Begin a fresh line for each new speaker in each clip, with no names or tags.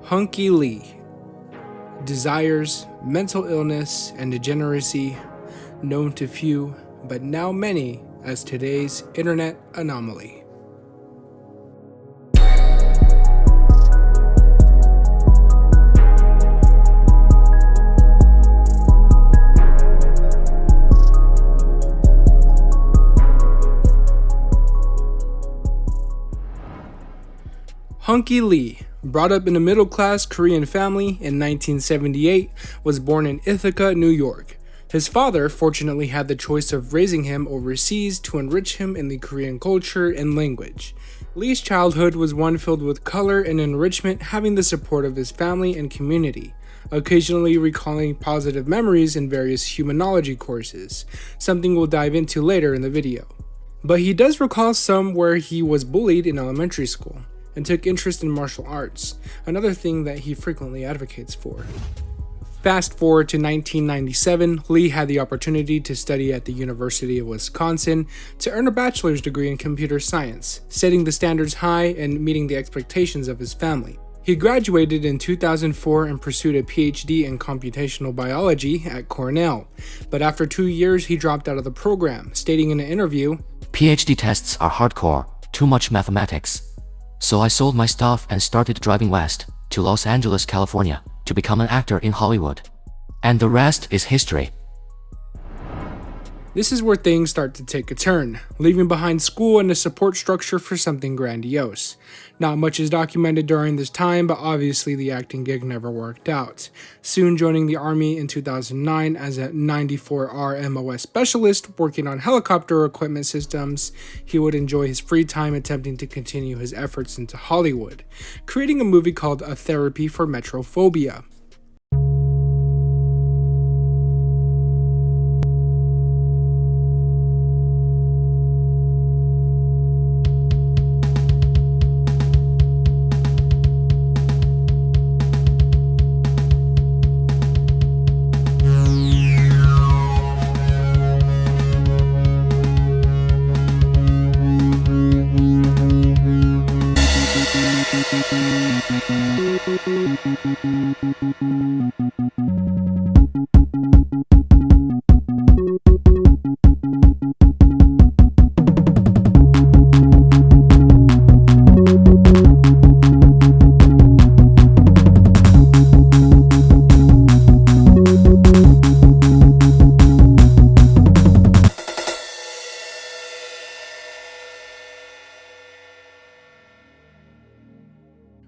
Huhnkie Lee. Desires, mental illness, and degeneracy, known to few, but now many as today's internet anomaly. Huhnkie Lee, brought up in a middle-class Korean family in 1978, was born in Ithaca, New York. His father fortunately had the choice of raising him overseas to enrich him in the Korean culture and language. Lee's childhood was one filled with color and enrichment, having the support of his family and community, occasionally recalling positive memories in various humanology courses, something we'll dive into later in the video. But he does recall some where he was bullied in elementary school, and took interest in martial arts, another thing that he frequently advocates for. Fast forward to 1997, Lee had the opportunity to study at the University of Wisconsin to earn a bachelor's degree in computer science, setting the standards high and meeting the expectations of his family. He graduated in 2004 and pursued a PhD in computational biology at Cornell, but after 2 years he dropped out of the program, stating in an interview,
"PhD tests are hardcore, too much mathematics. So I sold my stuff and started driving west to Los Angeles, California, to become an actor in Hollywood. And the rest is history."
This is where things start to take a turn, leaving behind school and a support structure for something grandiose. Not much is documented during this time, but obviously the acting gig never worked out. Soon joining the Army in 2009 as a 94R MOS specialist working on helicopter equipment systems, he would enjoy his free time attempting to continue his efforts into Hollywood, creating a movie called A Therapy for Metrophobia.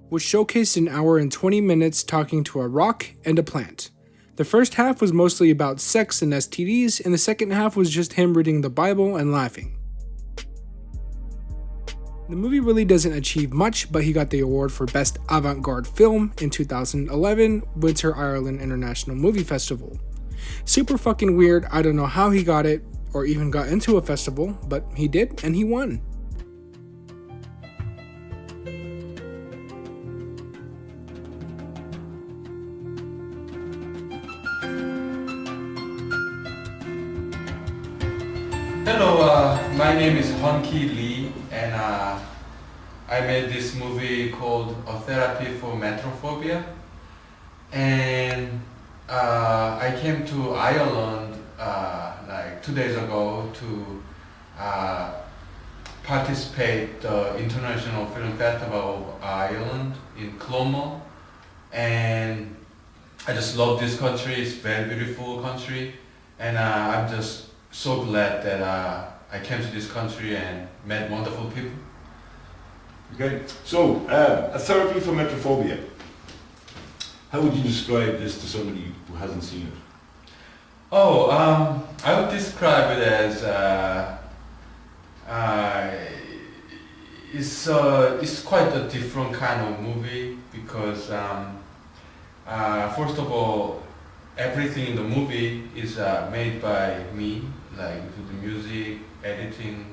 Was showcased an hour and 20 minutes talking to a rock and a plant. The first half was mostly about sex and STDs, and the second half was just him reading the Bible and laughing. The movie really doesn't achieve much, but he got the award for Best Avant-Garde Film in 2011 Winter Ireland International Movie Festival. Super fucking weird, I don't know how he got it, or even got into a festival, but he did, and he won.
Hello, my name is Huhnkie Lee, and I made this movie called A Therapy for Metrophobia. And I came to Ireland like 2 days ago to participate the International Film Festival of Ireland in Clonmel. And I just love this country. It's a very beautiful country, and I'm just so glad that I came to this country and met wonderful people.
Okay, so A Therapy for Metrophobia. How would you describe this to somebody who hasn't seen it?
Oh, I would describe it as it's quite a different kind of movie because first of all, everything in the movie is made by me, like the music, editing,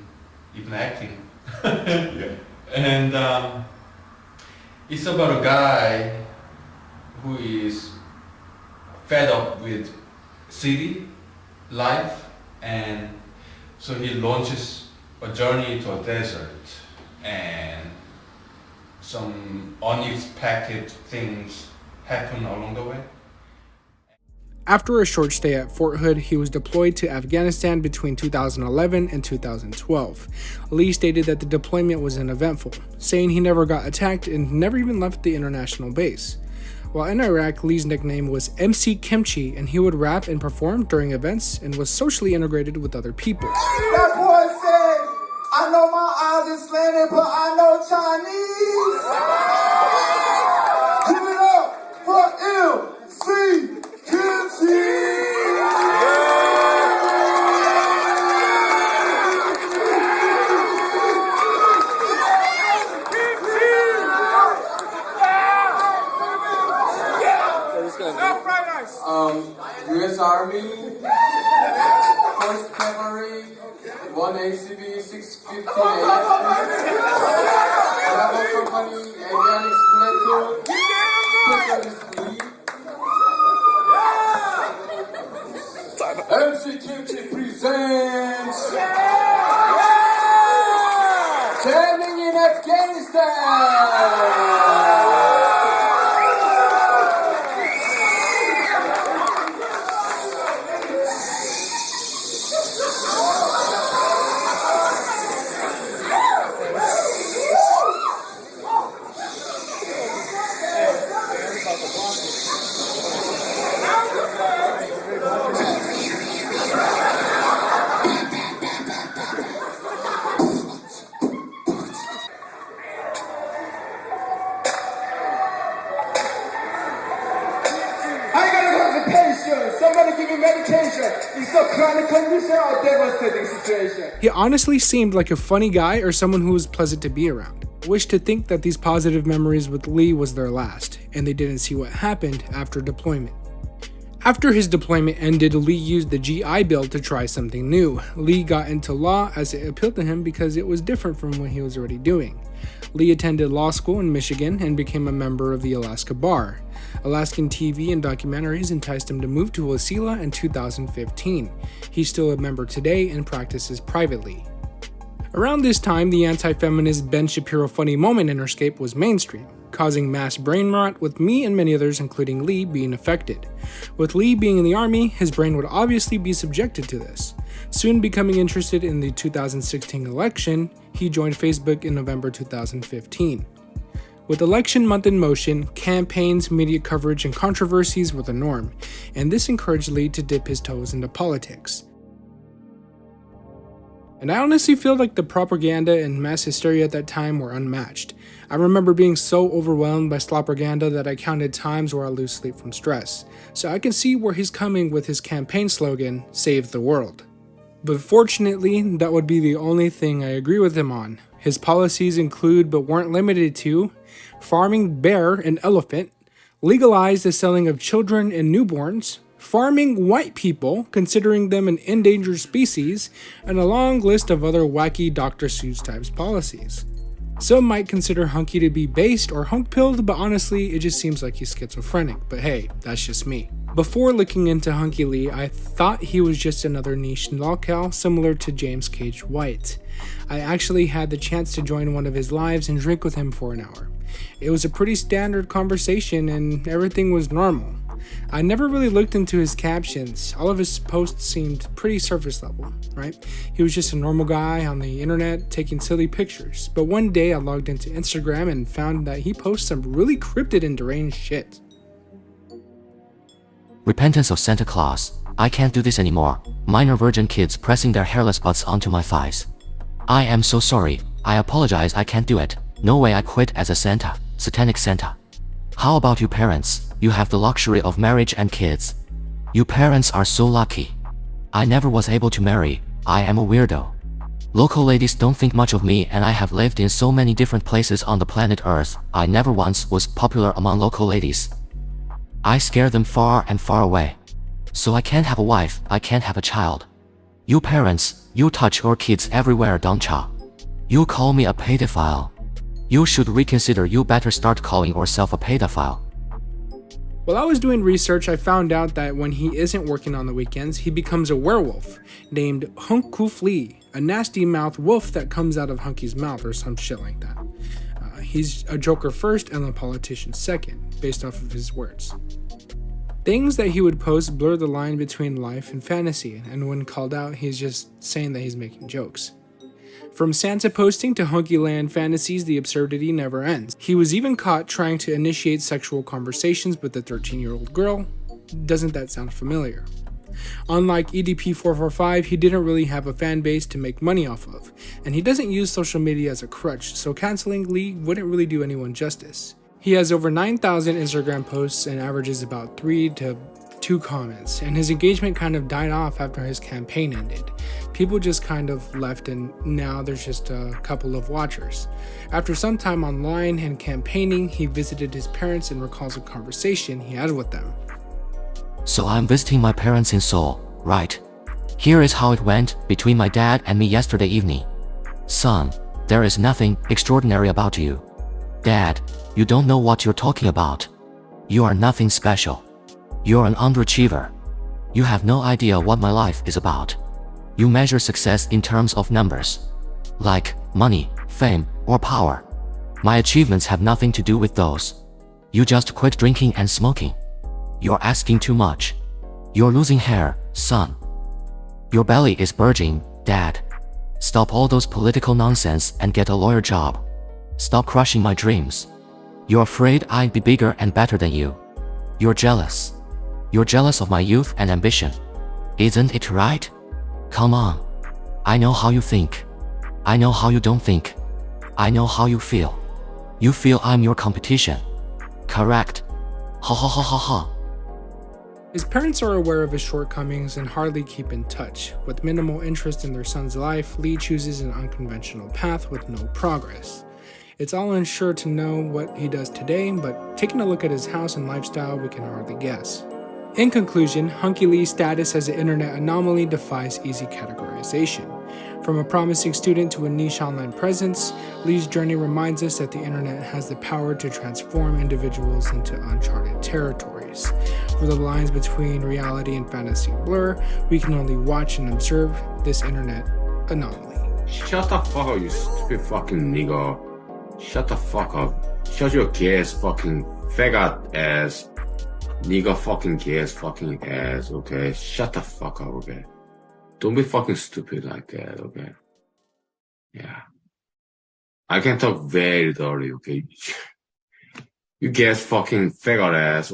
even acting.
Yeah.
And it's about a guy who is fed up with city life, and so he launches a journey to a desert, and some unexpected things happen along the way.
After a short stay at Fort Hood, he was deployed to Afghanistan between 2011 and 2012. Lee stated that the deployment was uneventful, saying he never got attacked and never even left the international base. While in Iraq, Lee's nickname was MC Kimchi, and he would rap and perform during events and was socially integrated with other people.
That boy said, I know my eyes is slanted, but I know Chinese. Give it up for MC Kimchi. U.S. Army, 1st Cavalry, 1 ACB, 650 Travel Company, Avionics Platoon, Specialist Lee. MC Kimchi presents Training in Afghanistan. Somebody give me medication. It's a chronic condition or devastating situation.
He honestly seemed like a funny guy or someone who was pleasant to be around. I wish to think that these positive memories with Lee was their last, and they didn't see what happened after deployment. After his deployment ended, Lee used the GI Bill to try something new. Lee got into law as it appealed to him because it was different from what he was already doing. Lee attended law school in Michigan and became a member of the Alaska Bar. Alaskan TV and documentaries enticed him to move to Wasilla in 2015. He's still a member today and practices privately. Around this time, the anti-feminist Ben Shapiro funny moment interscape was mainstream, causing mass brain rot, with me and many others, including Lee, being affected. With Lee being in the army, his brain would obviously be subjected to this. Soon becoming interested in the 2016 election, he joined Facebook in November 2015. With election month in motion, campaigns, media coverage, and controversies were the norm, and this encouraged Lee to dip his toes into politics. And I honestly feel like the propaganda and mass hysteria at that time were unmatched. I remember being so overwhelmed by slopropaganda that I counted times where I lose sleep from stress. So I can see where he's coming with his campaign slogan, "Save the World." But fortunately, that would be the only thing I agree with him on. His policies include, but weren't limited to, farming bear and elephant, legalize the selling of children and newborns, farming white people, considering them an endangered species, and a long list of other wacky Dr. Seuss types policies. Some might consider Hunky to be based or hunk-pilled, but honestly, it just seems like he's schizophrenic. But hey, that's just me. Before looking into Hunky Lee, I thought he was just another niche lolcow similar to James Cage White. I actually had the chance to join one of his lives and drink with him for an hour. It was a pretty standard conversation and everything was normal. I never really looked into his captions. All of his posts seemed pretty surface level, right? He was just a normal guy on the internet taking silly pictures. But one day I logged into Instagram and found that he posts some really cryptid and deranged shit.
Repentance of Santa Claus. I can't do this anymore. Minor virgin kids pressing their hairless butts onto my thighs. I am so sorry. I apologize, I can't do it. No way, I quit as a Santa. Satanic Santa. How about you parents? You have the luxury of marriage and kids. You parents are so lucky. I never was able to marry. I am a weirdo. Local ladies don't think much of me, and I have lived in so many different places on the planet Earth. I never once was popular among local ladies. I scare them far and far away. So I can't have a wife, I can't have a child. You parents, you touch your kids everywhere, don't ya? You call me a pedophile. You should reconsider, you better start calling yourself a pedophile.
While I was doing research, I found out that when he isn't working on the weekends, he becomes a werewolf named Huhnkie Lee, a nasty mouth wolf that comes out of Hunky's mouth or some shit like that. he's a joker first and a politician second, based off of his words. Things that he would post blur the line between life and fantasy, and when called out, he's just saying that he's making jokes. From Santa posting to Hunky Land fantasies, the absurdity never ends. He was even caught trying to initiate sexual conversations with a 13-year-old girl. Doesn't that sound familiar? Unlike EDP445, he didn't really have a fan base to make money off of, and he doesn't use social media as a crutch, so canceling Lee wouldn't really do anyone justice. He has over 9,000 Instagram posts and averages about 3 to 2 comments, and his engagement kind of died off after his campaign ended. People just kind of left, and now there's just a couple of watchers. After some time online and campaigning, he visited his parents and recalls a conversation he had with them.
So I'm visiting my parents in Seoul, right? Here is how it went between my dad and me yesterday evening. Son, there is nothing extraordinary about you. Dad, you don't know what you're talking about. You are nothing special. You're an underachiever. You have no idea what my life is about. You measure success in terms of numbers, like money, fame, or power. My achievements have nothing to do with those. You just quit drinking and smoking. You're asking too much. You're losing hair, son. Your belly is bulging, Dad. Stop all those political nonsense and get a lawyer job. Stop crushing my dreams. You're afraid I'd be bigger and better than you. You're jealous. You're jealous of my youth and ambition. Isn't it right? Come on. I know how you think. I know how you don't think. I know how you feel. You feel I'm your competition. Correct. Ha ha ha ha ha.
His parents are aware of his shortcomings and hardly keep in touch. With minimal interest in their son's life, Lee chooses an unconventional path with no progress. It's all unsure to know what he does today, but taking a look at his house and lifestyle, we can hardly guess. In conclusion, Hunky Lee's status as an internet anomaly defies easy categorization. From a promising student to a niche online presence, Lee's journey reminds us that the internet has the power to transform individuals into uncharted territories. Where the lines between reality and fantasy blur, we can only watch and observe this internet anomaly.
Shut the fuck up, you stupid fucking nigga. Shut the fuck up. Shut your gay ass fucking faggot ass. Nigga fucking gay ass fucking ass, okay? Shut the fuck up, okay? Don't be fucking stupid like that, okay? Yeah. I can talk very dirty, okay? You gay ass fucking faggot ass.